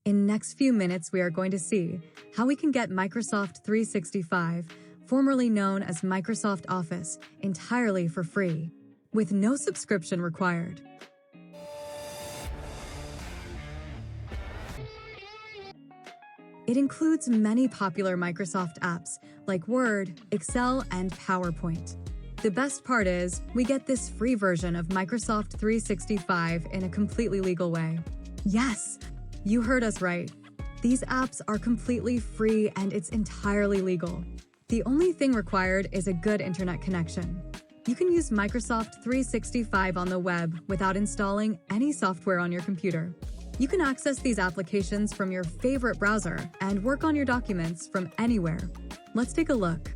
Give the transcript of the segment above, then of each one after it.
In next few minutes, we are going to see how we can get Microsoft 365, formerly known as Microsoft Office, entirely for free, with no subscription required. It includes many popular Microsoft apps like Word, Excel, and PowerPoint. The best part is, we get this free version of Microsoft 365 in a completely legal way. Yes, you heard us right. These apps are completely free and it's entirely legal. The only thing required is a good internet connection. You can use Microsoft 365 on the web without installing any software on your computer. You can access these applications from your favorite browser and work on your documents from anywhere. Let's take a look.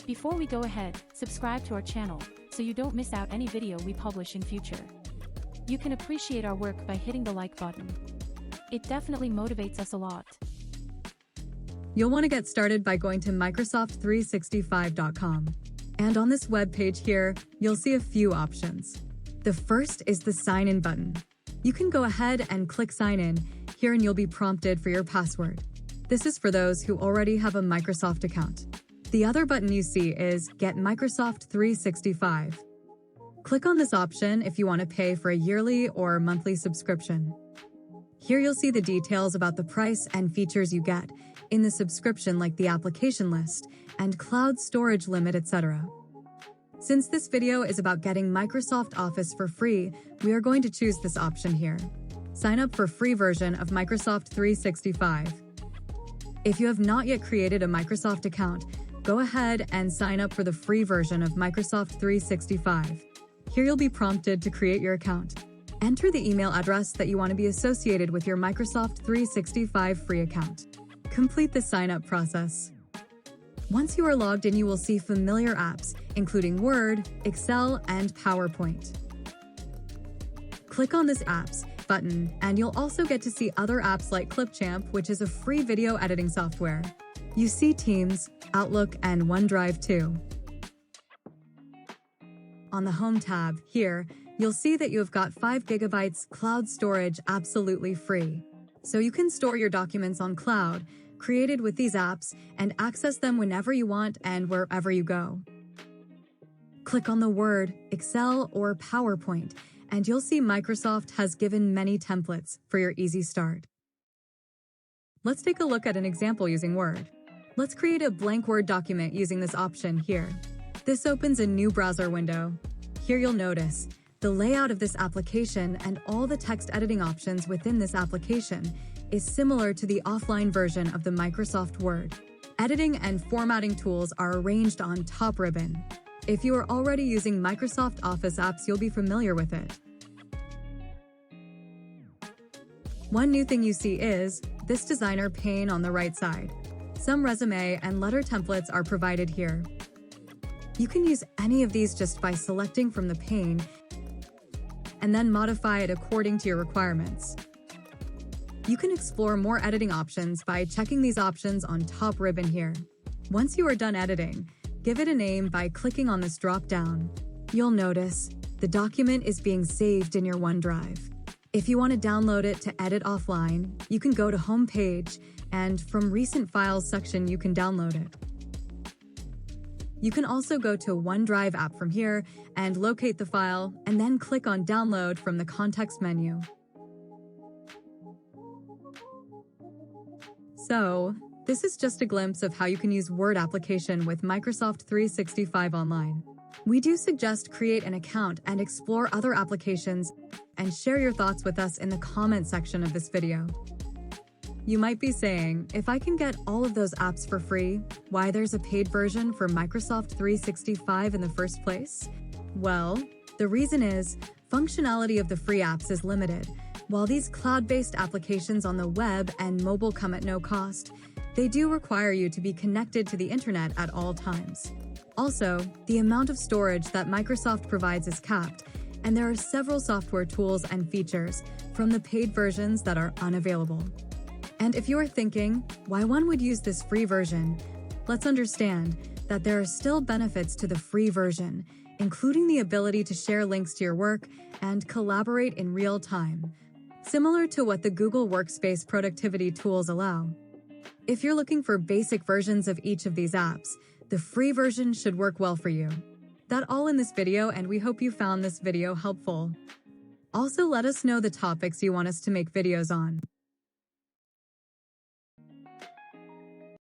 Before we go ahead, subscribe to our channel so you don't miss out any video we publish in future. You can appreciate our work by hitting the like button. It definitely motivates us a lot. You'll want to get started by going to Microsoft365.com. And on this web page here, you'll see a few options. The first is the Sign In button. You can go ahead and click Sign In here and you'll be prompted for your password. This is for those who already have a Microsoft account. The other button you see is Get Microsoft 365. Click on this option if you want to pay for a yearly or monthly subscription. Here you'll see the details about the price and features you get in the subscription, like the application list and cloud storage limit, etc. Since this video is about getting Microsoft Office for free, we are going to choose this option here. Sign up for free version of Microsoft 365. If you have not yet created a Microsoft account, go ahead and sign up for the free version of Microsoft 365. Here you'll be prompted to create your account. Enter the email address that you want to be associated with your Microsoft 365 free account. Complete the sign-up process. Once you are logged in, you will see familiar apps, including Word, Excel, and PowerPoint. Click on this Apps button, and you'll also get to see other apps like Clipchamp, which is a free video editing software. You see Teams, Outlook, and OneDrive too. On the Home tab here, you'll see that you have got 5 GB cloud storage absolutely free. So you can store your documents on cloud, created with these apps, and access them whenever you want and wherever you go. Click on the Word, Excel, or PowerPoint, and you'll see Microsoft has given many templates for your easy start. Let's take a look at an example using Word. Let's create a blank Word document using this option here. This opens a new browser window. Here you'll notice the layout of this application and all the text editing options within this application is similar to the offline version of the Microsoft Word. Editing and formatting tools are arranged on top ribbon. If you are already using Microsoft Office apps, you'll be familiar with it. One new thing you see is this designer pane on the right side. Some resume and letter templates are provided here. You can use any of these just by selecting from the pane and then modify it according to your requirements. You can explore more editing options by checking these options on top ribbon here. Once you are done editing, give it a name by clicking on this drop-down. You'll notice the document is being saved in your OneDrive. If you want to download it to edit offline, you can go to Home page, and from Recent Files section, you can download it. You can also go to OneDrive app from here and locate the file, and then click on Download from the context menu. So, this is just a glimpse of how you can use Word application with Microsoft 365 online. We do suggest create an account and explore other applications, and share your thoughts with us in the comment section of this video. You might be saying, if I can get all of those apps for free, why there's a paid version for Microsoft 365 in the first place? Well, the reason is, functionality of the free apps is limited. While these cloud-based applications on the web and mobile come at no cost, they do require you to be connected to the internet at all times. Also, the amount of storage that Microsoft provides is capped, and there are several software tools and features from the paid versions that are unavailable. And if you are thinking, why one would use this free version, let's understand that there are still benefits to the free version, including the ability to share links to your work and collaborate in real time. similar to what the Google Workspace productivity tools allow. If you're looking for basic versions of each of these apps, the free version should work well for you. That's all in this video, and we hope you found this video helpful. Also, let us know the topics you want us to make videos on.